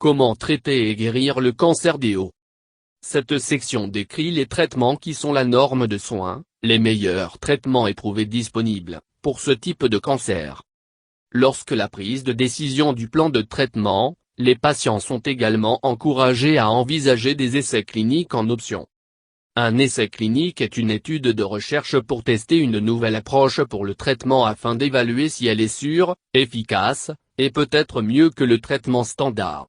Comment traiter et guérir le cancer des os? Cette section décrit les traitements qui sont la norme de soins, les meilleurs traitements éprouvés disponibles, pour ce type de cancer. Lorsque la prise de décision du plan de traitement, les patients sont également encouragés à envisager des essais cliniques en option. Un essai clinique est une étude de recherche pour tester une nouvelle approche pour le traitement afin d'évaluer si elle est sûre, efficace, et peut-être mieux que le traitement standard.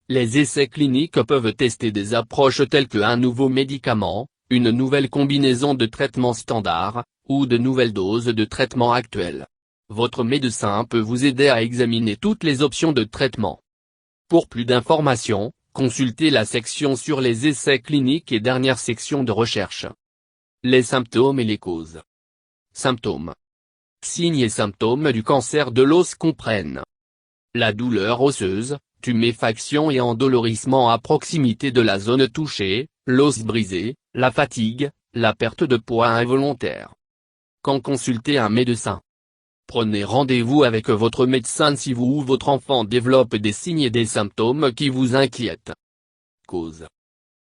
Les essais cliniques peuvent tester des approches telles qu'un nouveau médicament, une nouvelle combinaison de traitements standards, ou de nouvelles doses de traitement actuelles. Votre médecin peut vous aider à examiner toutes les options de traitement. Pour plus d'informations, consultez la section sur les essais cliniques et dernière section de recherche. Les symptômes et les causes. Symptômes. Signes et symptômes du cancer de l'os comprennent la douleur osseuse, tuméfaction et endolorissement à proximité de la zone touchée, l'os brisé, la fatigue, la perte de poids involontaire. Quand consulter un médecin? Prenez rendez-vous avec votre médecin si vous ou votre enfant développe des signes et des symptômes qui vous inquiètent. Cause.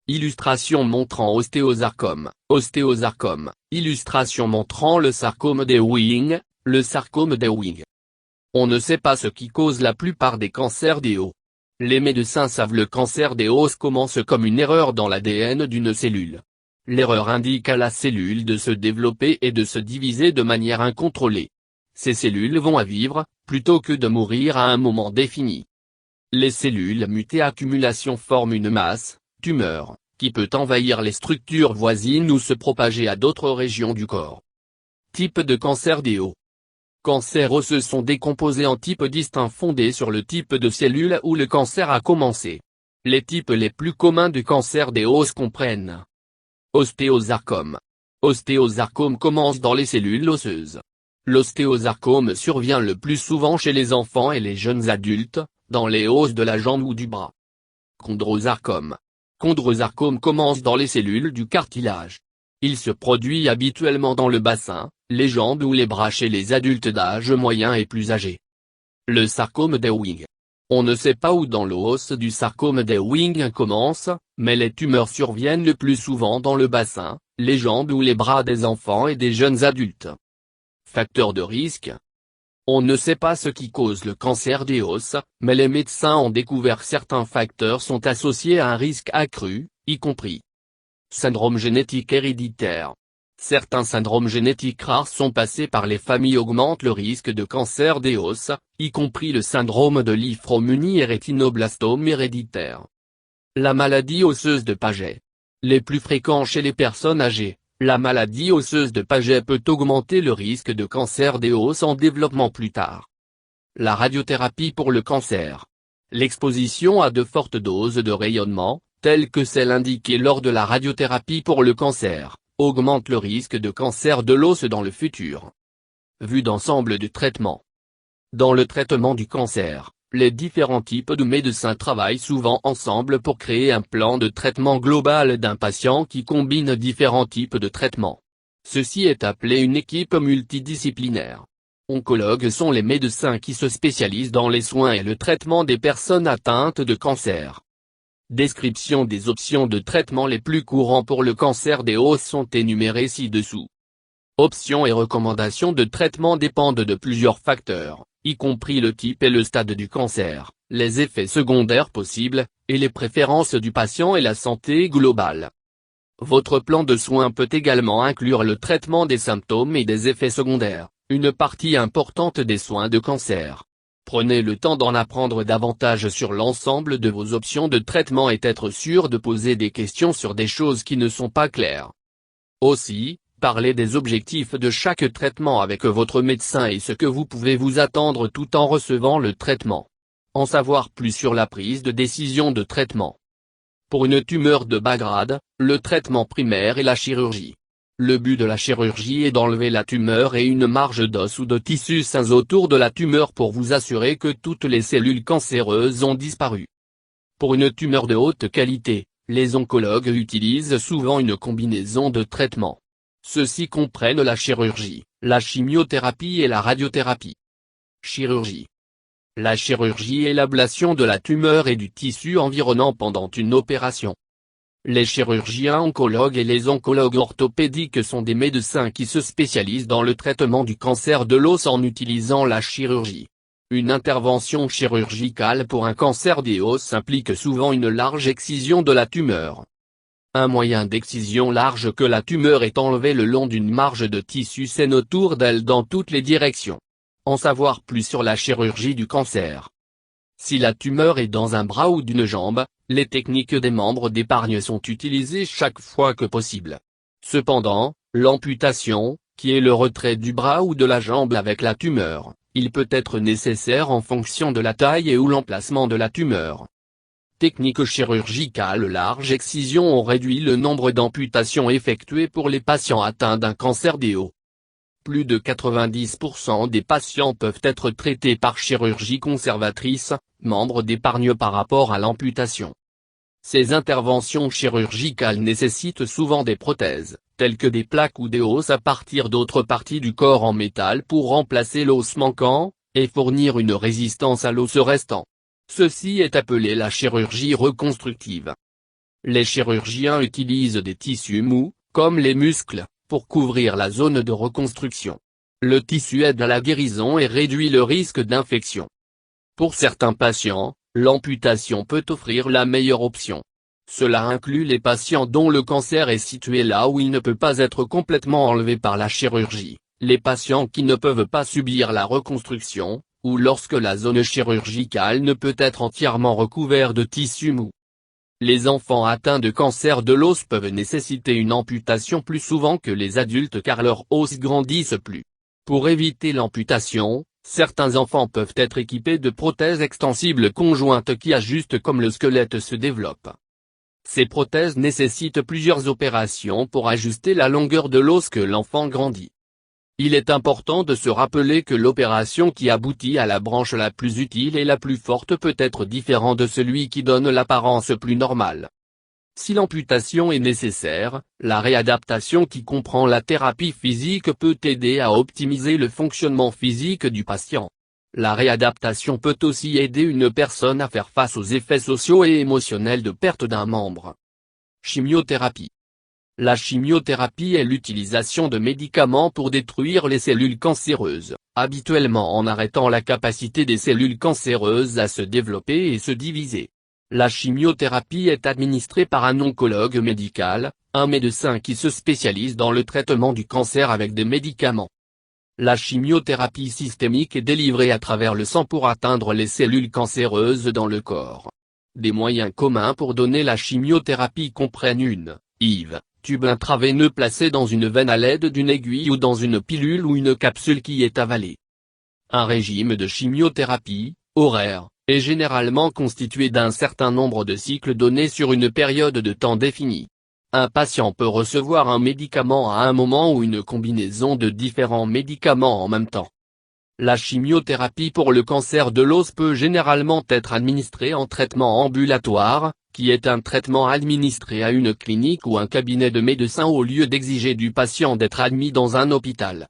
Illustration montrant ostéosarcome, ostéosarcome, illustration montrant le sarcome d'Ewing, le sarcome d'Ewing. On ne sait pas ce qui cause la plupart des cancers des os. Les médecins savent le cancer des os commence comme une erreur dans l'ADN d'une cellule. L'erreur indique à la cellule de se développer et de se diviser de manière incontrôlée. Ces cellules vont à vivre, plutôt que de mourir à un moment défini. Les cellules mutées accumulation forment une masse, tumeur, qui peut envahir les structures voisines ou se propager à d'autres régions du corps. Type de cancer des os. Cancers osseux sont décomposés en types distincts fondés sur le type de cellule où le cancer a commencé. Les types les plus communs de cancer des os comprennent ostéosarcome. Ostéosarcome commence dans les cellules osseuses. L'ostéosarcome survient le plus souvent chez les enfants et les jeunes adultes, dans les os de la jambe ou du bras. Chondrosarcome. Chondrosarcome commence dans les cellules du cartilage. Il se produit habituellement dans le bassin, les jambes ou les bras chez les adultes d'âge moyen et plus âgés. Le sarcome d'Ewing. On ne sait pas où dans l'os du sarcome d'Ewing commence, mais les tumeurs surviennent le plus souvent dans le bassin, les jambes ou les bras des enfants et des jeunes adultes. Facteurs de risque. On ne sait pas ce qui cause le cancer des os, mais les médecins ont découvert certains facteurs sont associés à un risque accru, y compris syndrome génétique héréditaire. Certains syndromes génétiques rares sont passés par les familles augmentent le risque de cancer des os, y compris le syndrome de Li-Fraumeni et rétinoblastome héréditaire. La maladie osseuse de Paget. Les plus fréquents chez les personnes âgées. La maladie osseuse de Paget peut augmenter le risque de cancer des os en développement plus tard. La radiothérapie pour le cancer. L'exposition à de fortes doses de rayonnement, telles que celles indiquées lors de la radiothérapie pour le cancer, augmente le risque de cancer de l'os dans le futur. Vue d'ensemble du traitement. Dans le traitement du cancer, les différents types de médecins travaillent souvent ensemble pour créer un plan de traitement global d'un patient qui combine différents types de traitements. Ceci est appelé une équipe multidisciplinaire. Oncologues sont les médecins qui se spécialisent dans les soins et le traitement des personnes atteintes de cancer. Description des options de traitement les plus courants pour le cancer des os sont énumérées ci-dessous. Options et recommandations de traitement dépendent de plusieurs facteurs, y compris le type et le stade du cancer, les effets secondaires possibles, et les préférences du patient et la santé globale. Votre plan de soins peut également inclure le traitement des symptômes et des effets secondaires, une partie importante des soins de cancer. Prenez le temps d'en apprendre davantage sur l'ensemble de vos options de traitement et être sûr de poser des questions sur des choses qui ne sont pas claires. Aussi, parlez des objectifs de chaque traitement avec votre médecin et ce que vous pouvez vous attendre tout en recevant le traitement. En savoir plus sur la prise de décision de traitement. Pour une tumeur de bas grade, le traitement primaire est la chirurgie. Le but de la chirurgie est d'enlever la tumeur et une marge d'os ou de tissus sains autour de la tumeur pour vous assurer que toutes les cellules cancéreuses ont disparu. Pour une tumeur de haute qualité, les oncologues utilisent souvent une combinaison de traitements. Ceux-ci comprennent la chirurgie, la chimiothérapie et la radiothérapie. Chirurgie. La chirurgie est l'ablation de la tumeur et du tissu environnant pendant une opération. Les chirurgiens oncologues et les oncologues orthopédiques sont des médecins qui se spécialisent dans le traitement du cancer de l'os en utilisant la chirurgie. Une intervention chirurgicale pour un cancer des os implique souvent une large excision de la tumeur. Un moyen d'excision large que la tumeur est enlevée le long d'une marge de tissu saine autour d'elle dans toutes les directions. En savoir plus sur la chirurgie du cancer. Si la tumeur est dans un bras ou d'une jambe, les techniques des membres d'épargne sont utilisées chaque fois que possible. Cependant, l'amputation, qui est le retrait du bras ou de la jambe avec la tumeur, il peut être nécessaire en fonction de la taille et ou l'emplacement de la tumeur. Techniques chirurgicales large excision ont réduit le nombre d'amputations effectuées pour les patients atteints d'un cancer des os. Plus de 90% des patients peuvent être traités par chirurgie conservatrice, membre d'épargne par rapport à l'amputation. Ces interventions chirurgicales nécessitent souvent des prothèses, telles que des plaques ou des os à partir d'autres parties du corps en métal pour remplacer l'os manquant, et fournir une résistance à l'os restant. Ceci est appelé la chirurgie reconstructive. Les chirurgiens utilisent des tissus mous, comme les muscles, pour couvrir la zone de reconstruction. Le tissu aide à la guérison et réduit le risque d'infection. Pour certains patients, l'amputation peut offrir la meilleure option. Cela inclut les patients dont le cancer est situé là où il ne peut pas être complètement enlevé par la chirurgie, les patients qui ne peuvent pas subir la reconstruction, ou lorsque la zone chirurgicale ne peut être entièrement recouverte de tissu mou. Les enfants atteints de cancer de l'os peuvent nécessiter une amputation plus souvent que les adultes car leurs os grandissent plus. Pour éviter l'amputation, certains enfants peuvent être équipés de prothèses extensibles conjointes qui ajustent comme le squelette se développe. Ces prothèses nécessitent plusieurs opérations pour ajuster la longueur de l'os que l'enfant grandit. Il est important de se rappeler que l'opération qui aboutit à la branche la plus utile et la plus forte peut être différente de celui qui donne l'apparence plus normale. Si l'amputation est nécessaire, la réadaptation qui comprend la thérapie physique peut aider à optimiser le fonctionnement physique du patient. La réadaptation peut aussi aider une personne à faire face aux effets sociaux et émotionnels de perte d'un membre. Chimiothérapie. La chimiothérapie est l'utilisation de médicaments pour détruire les cellules cancéreuses, habituellement en arrêtant la capacité des cellules cancéreuses à se développer et se diviser. La chimiothérapie est administrée par un oncologue médical, un médecin qui se spécialise dans le traitement du cancer avec des médicaments. La chimiothérapie systémique est délivrée à travers le sang pour atteindre les cellules cancéreuses dans le corps. Des moyens communs pour donner la chimiothérapie comprennent une IV. Tube intraveineux placé dans une veine à l'aide d'une aiguille ou dans une pilule ou une capsule qui est avalée. Un régime de chimiothérapie, horaire, est généralement constitué d'un certain nombre de cycles donnés sur une période de temps définie. Un patient peut recevoir un médicament à un moment ou une combinaison de différents médicaments en même temps. La chimiothérapie pour le cancer de l'os peut généralement être administrée en traitement ambulatoire, qui est un traitement administré à une clinique ou un cabinet de médecins au lieu d'exiger du patient d'être admis dans un hôpital.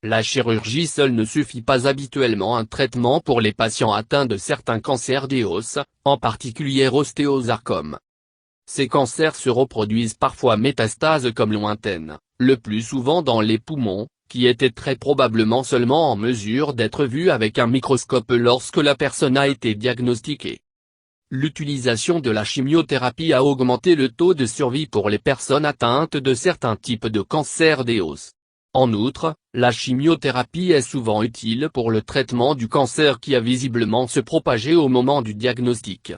La chirurgie seule ne suffit pas habituellement un traitement pour les patients atteints de certains cancers des os, en particulier ostéosarcome. Ces cancers se reproduisent parfois métastases comme lointaines, le plus souvent dans les poumons, qui étaient très probablement seulement en mesure d'être vus avec un microscope lorsque la personne a été diagnostiquée. L'utilisation de la chimiothérapie a augmenté le taux de survie pour les personnes atteintes de certains types de cancer des os. En outre, la chimiothérapie est souvent utile pour le traitement du cancer qui a visiblement se propagé au moment du diagnostic.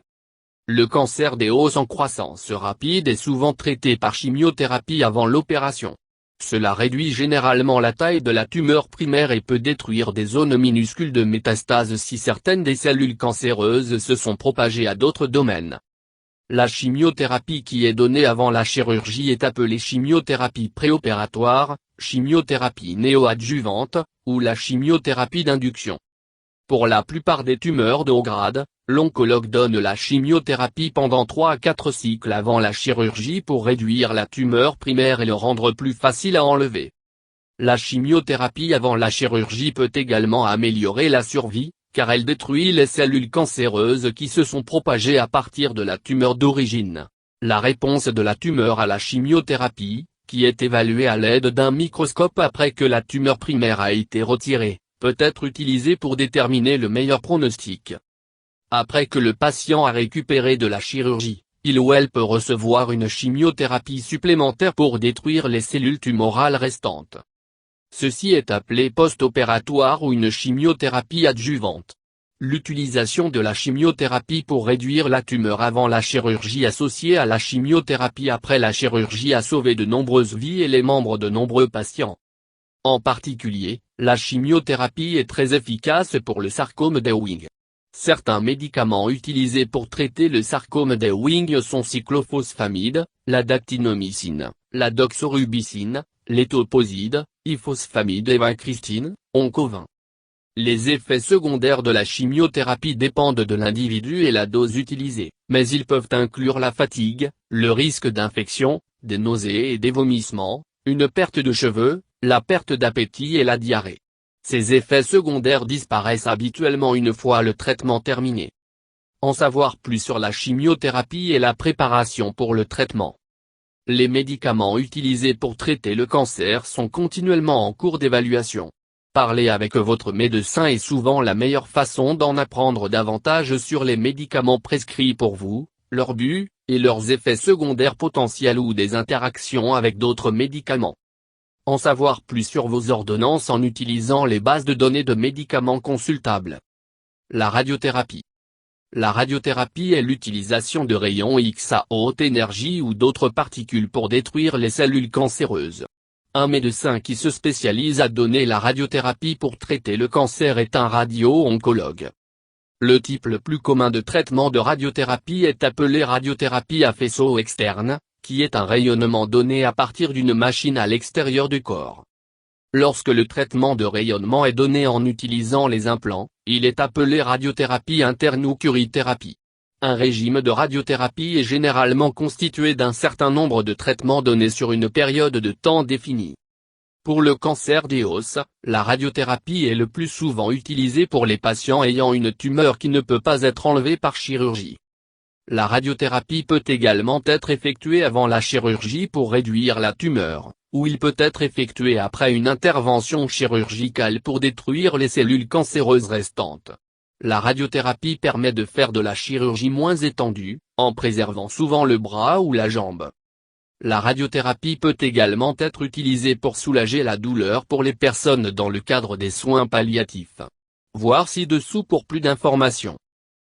Le cancer des os en croissance rapide est souvent traité par chimiothérapie avant l'opération. Cela réduit généralement la taille de la tumeur primaire et peut détruire des zones minuscules de métastase si certaines des cellules cancéreuses se sont propagées à d'autres domaines. La chimiothérapie qui est donnée avant la chirurgie est appelée chimiothérapie préopératoire, chimiothérapie néoadjuvante, ou la chimiothérapie d'induction. Pour la plupart des tumeurs de haut grade, l'oncologue donne la chimiothérapie pendant 3 à 4 cycles avant la chirurgie pour réduire la tumeur primaire et le rendre plus facile à enlever. La chimiothérapie avant la chirurgie peut également améliorer la survie, car elle détruit les cellules cancéreuses qui se sont propagées à partir de la tumeur d'origine. La réponse de la tumeur à la chimiothérapie, qui est évaluée à l'aide d'un microscope après que la tumeur primaire a été retirée, peut être utilisée pour déterminer le meilleur pronostic. Après que le patient a récupéré de la chirurgie, il ou elle peut recevoir une chimiothérapie supplémentaire pour détruire les cellules tumorales restantes. Ceci est appelé post-opératoire ou une chimiothérapie adjuvante. L'utilisation de la chimiothérapie pour réduire la tumeur avant la chirurgie associée à la chimiothérapie après la chirurgie a sauvé de nombreuses vies et les membres de nombreux patients. En particulier, la chimiothérapie est très efficace pour le sarcome d'Ewing. Certains médicaments utilisés pour traiter le sarcome d'Ewing sont cyclophosphamide, la dactinomycine, la doxorubicine, l'étoposide, ifosfamide et vincristine, Oncovin. Les effets secondaires de la chimiothérapie dépendent de l'individu et la dose utilisée, mais ils peuvent inclure la fatigue, le risque d'infection, des nausées et des vomissements, une perte de cheveux, la perte d'appétit et la diarrhée. Ces effets secondaires disparaissent habituellement une fois le traitement terminé. En savoir plus sur la chimiothérapie et la préparation pour le traitement. Les médicaments utilisés pour traiter le cancer sont continuellement en cours d'évaluation. Parler avec votre médecin est souvent la meilleure façon d'en apprendre davantage sur les médicaments prescrits pour vous, leur but, et leurs effets secondaires potentiels ou des interactions avec d'autres médicaments. En savoir plus sur vos ordonnances en utilisant les bases de données de médicaments consultables. La radiothérapie. La radiothérapie est l'utilisation de rayons X à haute énergie ou d'autres particules pour détruire les cellules cancéreuses. Un médecin qui se spécialise à donner la radiothérapie pour traiter le cancer est un radio-oncologue. Le type le plus commun de traitement de radiothérapie est appelé radiothérapie à faisceau externe, qui est un rayonnement donné à partir d'une machine à l'extérieur du corps. Lorsque le traitement de rayonnement est donné en utilisant les implants, il est appelé radiothérapie interne ou curithérapie. Un régime de radiothérapie est généralement constitué d'un certain nombre de traitements donnés sur une période de temps définie. Pour le cancer des os, la radiothérapie est le plus souvent utilisée pour les patients ayant une tumeur qui ne peut pas être enlevée par chirurgie. La radiothérapie peut également être effectuée avant la chirurgie pour réduire la tumeur, ou il peut être effectué après une intervention chirurgicale pour détruire les cellules cancéreuses restantes. La radiothérapie permet de faire de la chirurgie moins étendue, en préservant souvent le bras ou la jambe. La radiothérapie peut également être utilisée pour soulager la douleur pour les personnes dans le cadre des soins palliatifs. Voir ci-dessous pour plus d'informations.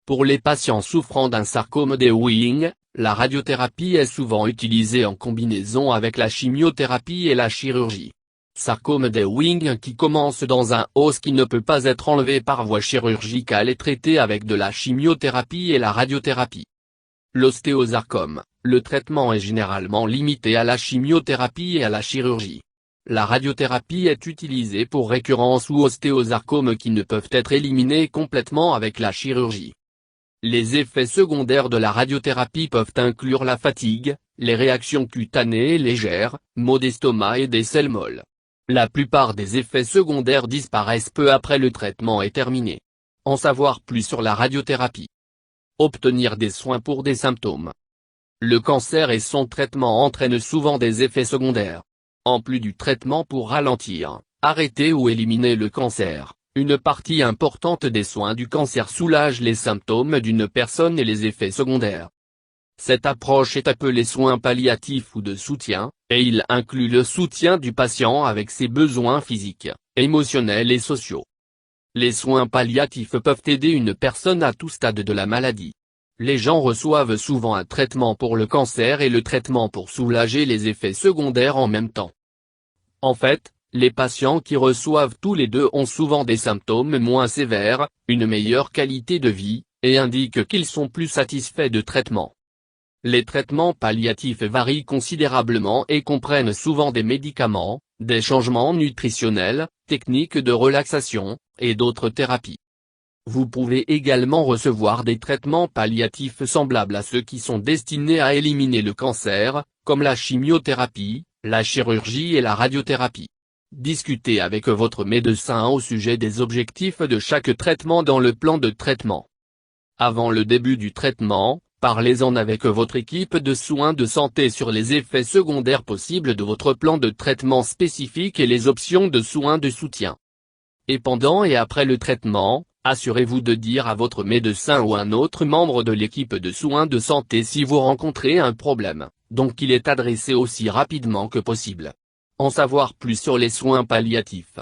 Pour les patients souffrant d'un sarcome d'Ewing, la radiothérapie est souvent utilisée en combinaison avec la chimiothérapie et la chirurgie. Sarcome d'Ewing qui commence dans un os qui ne peut pas être enlevé par voie chirurgicale est traité avec de la chimiothérapie et la radiothérapie. L'ostéosarcome, le traitement est généralement limité à la chimiothérapie et à la chirurgie. La radiothérapie est utilisée pour récurrence ou ostéosarcome qui ne peuvent être éliminés complètement avec la chirurgie. Les effets secondaires de la radiothérapie peuvent inclure la fatigue, les réactions cutanées légères, maux d'estomac et des selles molles. La plupart des effets secondaires disparaissent peu après le traitement est terminé. En savoir plus sur la radiothérapie. Obtenir des soins pour des symptômes. Le cancer et son traitement entraînent souvent des effets secondaires. En plus du traitement pour ralentir, arrêter ou éliminer le cancer, une partie importante des soins du cancer soulage les symptômes d'une personne et les effets secondaires. Cette approche est appelée soins palliatifs ou de soutien, et il inclut le soutien du patient avec ses besoins physiques, émotionnels et sociaux. Les soins palliatifs peuvent aider une personne à tout stade de la maladie. Les gens reçoivent souvent un traitement pour le cancer et le traitement pour soulager les effets secondaires en même temps. En fait, les patients qui reçoivent tous les deux ont souvent des symptômes moins sévères, une meilleure qualité de vie, et indiquent qu'ils sont plus satisfaits de traitement. Les traitements palliatifs varient considérablement et comprennent souvent des médicaments, des changements nutritionnels, techniques de relaxation, et d'autres thérapies. Vous pouvez également recevoir des traitements palliatifs semblables à ceux qui sont destinés à éliminer le cancer, comme la chimiothérapie, la chirurgie et la radiothérapie. Discutez avec votre médecin au sujet des objectifs de chaque traitement dans le plan de traitement. Avant le début du traitement, parlez-en avec votre équipe de soins de santé sur les effets secondaires possibles de votre plan de traitement spécifique et les options de soins de soutien. Et pendant et après le traitement, assurez-vous de dire à votre médecin ou un autre membre de l'équipe de soins de santé si vous rencontrez un problème, donc qu'il est adressé aussi rapidement que possible. En savoir plus sur les soins palliatifs.